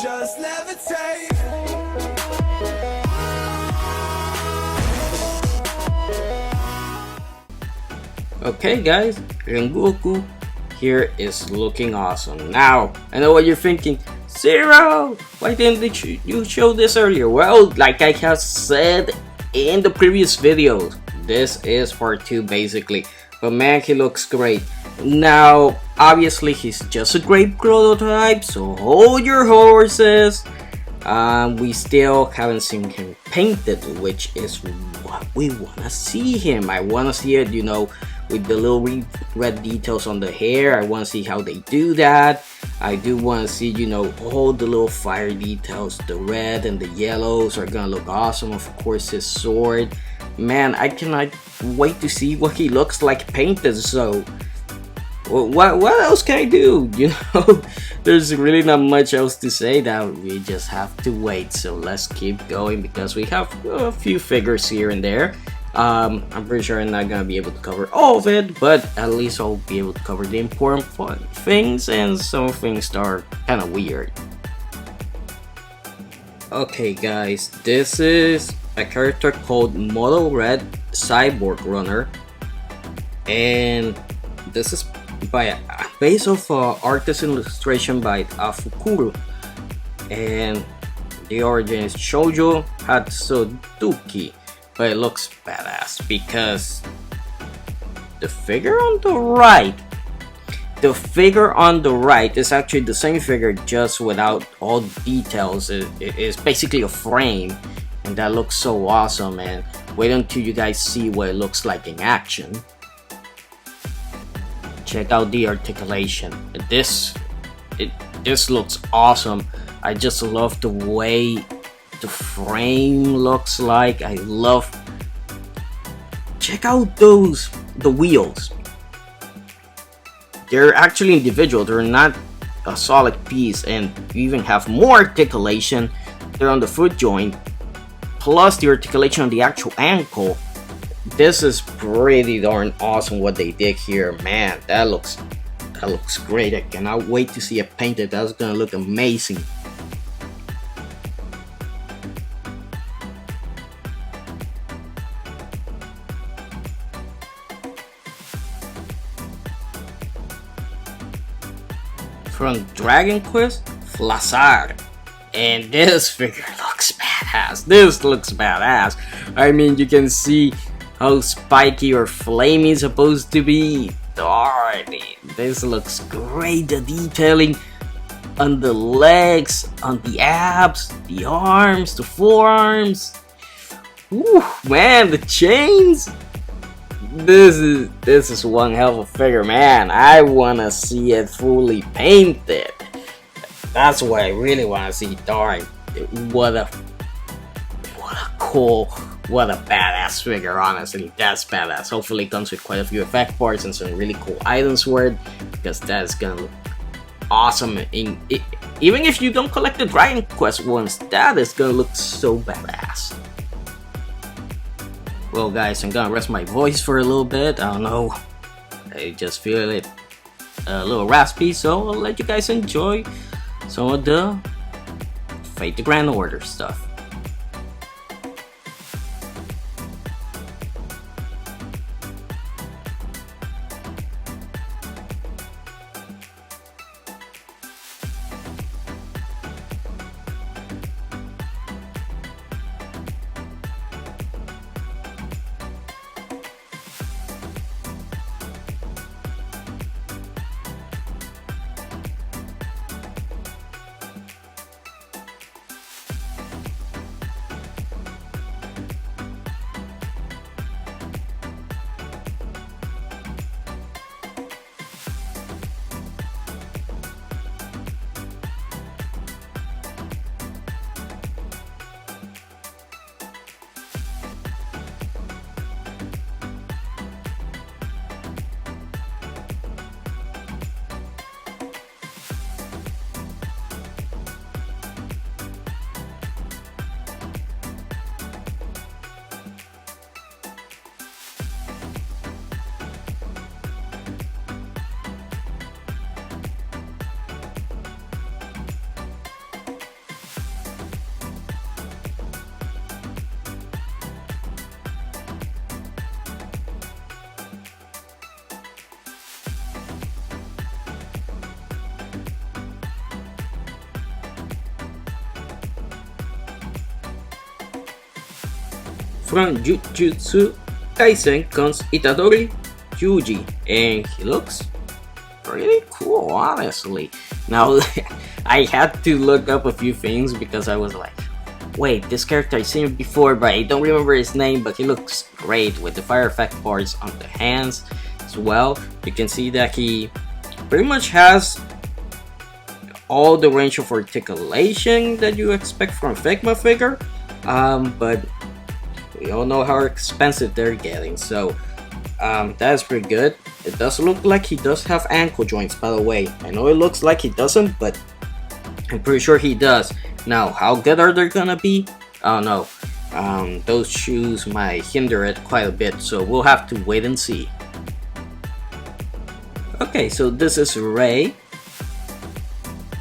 just levitate. Okay guys, Rengoku here is looking awesome. Now, I know what you're thinking, Zero, why didn't you show this earlier? Well, like I have said in the previous videos, this is part 2 basically, but man, he looks great. Now, obviously he's just a great prototype, so hold your horses. We still haven't seen him painted, which is what we want to see him. I want to see it, you know, with the little red details on the hair. I want to see how they do that. I do want to see, you know, all the little fire details. The red and the yellows are gonna look awesome. Of course, his sword. Man, I cannot wait to see what he looks like painted. So what else can I do? You know, there's really not much else to say now. We just have to wait. So let's keep going because we have a few figures here and there. I'm pretty sure I'm not gonna be able to cover all of it, but at least I'll be able to cover the important things and some things that are kind of weird. Okay guys, this is a character called Model Red Cyborg Runner, and this is by a base of artist illustration by Fukuro, and the origin is Shoujo Hatsuduki. But it looks badass because the figure on the right is actually the same figure, just without all the details. It is basically a frame, and that looks so awesome, man. Wait until you guys see what it looks like in action. Check out the articulation. This looks awesome. I just love the way the frame looks like. I love. Check out the wheels. They're actually individual. They're not a solid piece, and you even have more articulation. They're on the foot joint, plus the articulation on the actual ankle. This is pretty darn awesome what they did here, man. That looks great. I cannot wait to see it painted. That's gonna look amazing. From Dragon Quest, Flasar, and this figure looks badass. This looks badass. I mean, you can see how spiky or flamey it's supposed to be. Darn, this looks great. The detailing on the legs, on the abs, the arms, the forearms. Woo, man, the chains. This is one hell of a figure, man. I wanna see it fully painted. That's what I really wanna see. Darn, what a badass figure. Honestly, that's badass. Hopefully, it comes with quite a few effect parts and some really cool items for it, because that's gonna look awesome. Even if you don't collect the Dragon Quest ones, that is gonna look so badass. Well guys, I'm gonna rest my voice for a little bit. I don't know, I just feel it a little raspy, so I'll let you guys enjoy some of the Fate the Grand Order stuff. from Jujutsu Kaisen comes Itadori Yuji, and he looks pretty cool, honestly. Now, I had to look up a few things because I was like, wait, this character I've seen before, but I don't remember his name, but he looks great with the fire effect parts on the hands as well. You can see that he pretty much has all the range of articulation that you expect from a Figma figure, but we all know how expensive they're getting, so that is pretty good. It does look like he does have ankle joints, by the way. I know it looks like he doesn't, but I'm pretty sure he does. Now, how good are they gonna be? I don't know. Those shoes might hinder it quite a bit, so we'll have to wait and see. Okay, so this is Ray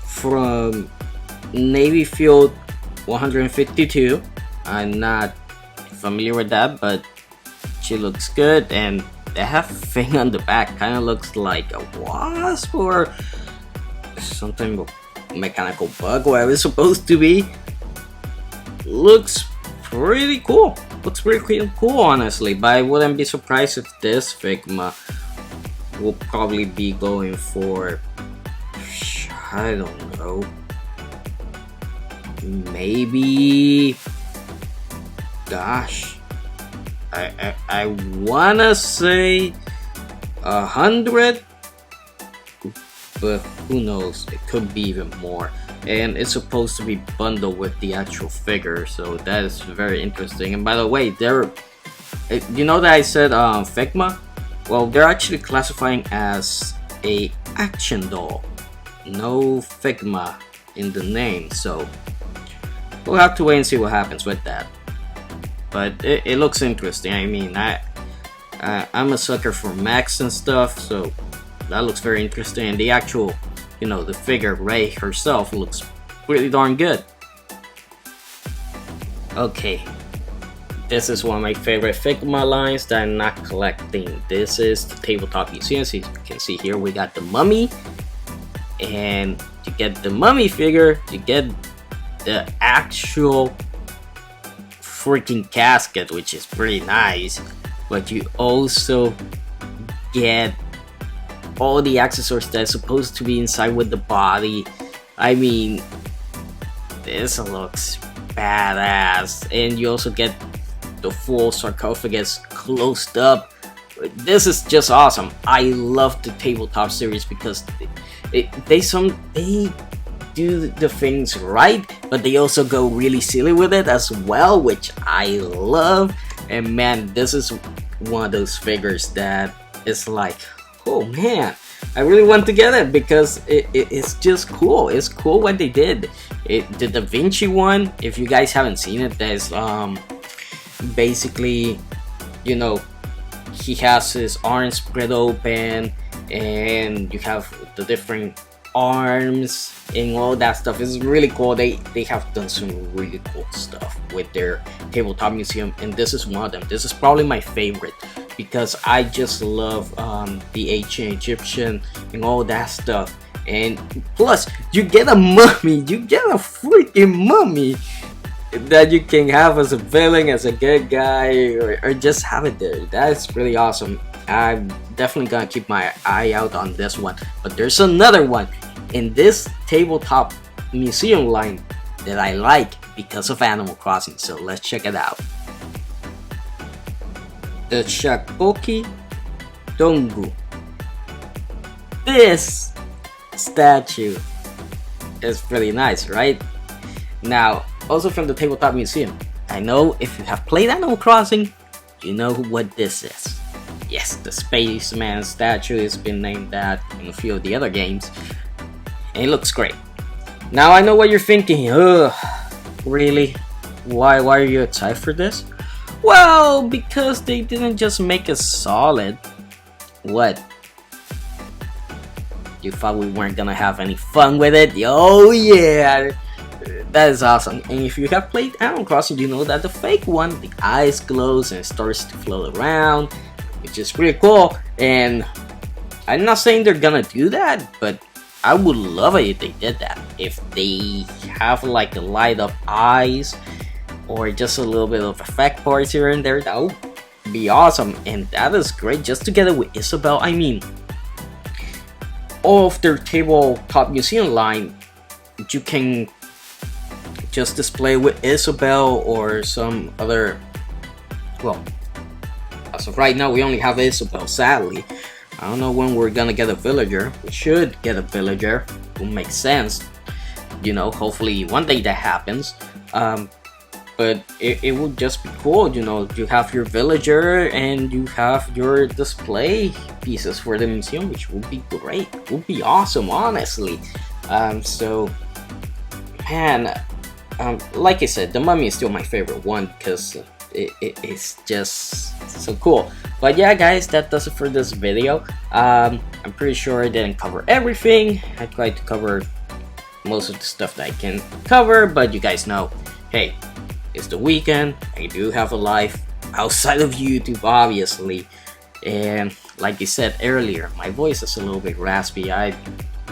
from Navy Field 152. I'm not familiar with that, but she looks good, and that thing on the back kind of looks like a wasp or something of mechanical bug, whatever it's supposed to be. Looks pretty cool. Looks pretty cool, honestly, but I wouldn't be surprised if this Figma will probably be going for, I don't know, maybe, gosh, I wanna say 100, but who knows, it could be even more. And it's supposed to be bundled with the actual figure, so that is very interesting. And by the way, you know that I said Figma? Well, they're actually classifying as a action doll, no Figma in the name, so we'll have to wait and see what happens with that. But it looks interesting. I mean, I'm a sucker for mechs and stuff, so that looks very interesting. And the actual, you know, the figure, Rei herself, looks pretty darn good. Okay, this is one of my favorite Figma lines that I'm not collecting. This is the Tabletop Museum. So you can see here we got the mummy, and to get the mummy figure, you get the actual freaking casket, which is pretty nice, but you also get all the accessories that's supposed to be inside with the body. I mean, this looks badass, and you also get the full sarcophagus closed up. This is just awesome. I love the Tabletop series because they do the things right, but they also go really silly with it as well, which I love. And man, this is one of those figures that is like, oh man, I really want to get it because it's just cool. It's cool what they did. The Da Vinci one, if you guys haven't seen it, there's basically, you know, he has his arms spread open, and you have the different arms and all that stuff. Is really cool. They have done some really cool stuff with their Tabletop Museum, and this is one of them. This is probably my favorite because I just love the ancient Egyptian and all that stuff. And plus, you get a mummy. You get a freaking mummy that you can have as a villain, as a good guy, or just have it there. That's really awesome. I'm definitely gonna keep my eye out on this one. But there's another one in this Tabletop Museum line that I like because of Animal Crossing, so let's check it out. The Shakoki Dongu. This statue is pretty nice, right? Now, also from the Tabletop Museum, I know if you have played Animal Crossing, you know what this is. Yes, the Spaceman statue has been named that in a few of the other games, and it looks great. Now I know what you're thinking. Ugh, really? Why are you excited for this? Well, because they didn't just make it solid. What? You thought we weren't gonna have any fun with it? Oh yeah! That is awesome. And if you have played Animal Crossing, you know that the fake one, the eyes glows and it starts to float around, which is pretty cool. And I'm not saying they're gonna do that, but I would love it if they did that. If they have like the light up eyes or just a little bit of effect parts here and there, that would be awesome. And that is great just together with Isabelle. I mean, all of their Tabletop Museum line, you can just display with Isabelle or some other, well, as of right now we only have Isabelle, sadly. I don't know when we're gonna get a villager. We should get a villager. It will make sense, you know, hopefully one day that happens. But it would just be cool, you know, you have your villager and you have your display pieces for the museum, which would be great. It would be awesome, honestly. So, man, like I said, the mummy is still my favorite one because it's just so cool. But yeah, guys, that does it for this video. I'm pretty sure I didn't cover everything. I tried to cover most of the stuff that I can cover, but you guys know, hey, it's the weekend. I do have a life outside of YouTube, obviously. And like I said earlier, my voice is a little bit raspy. I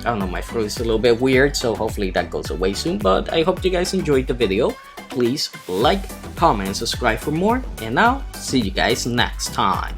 don't know, my throat is a little bit weird, so hopefully that goes away soon. But I hope you guys enjoyed the video. Please like, comment, and subscribe for more. And I'll see you guys next time.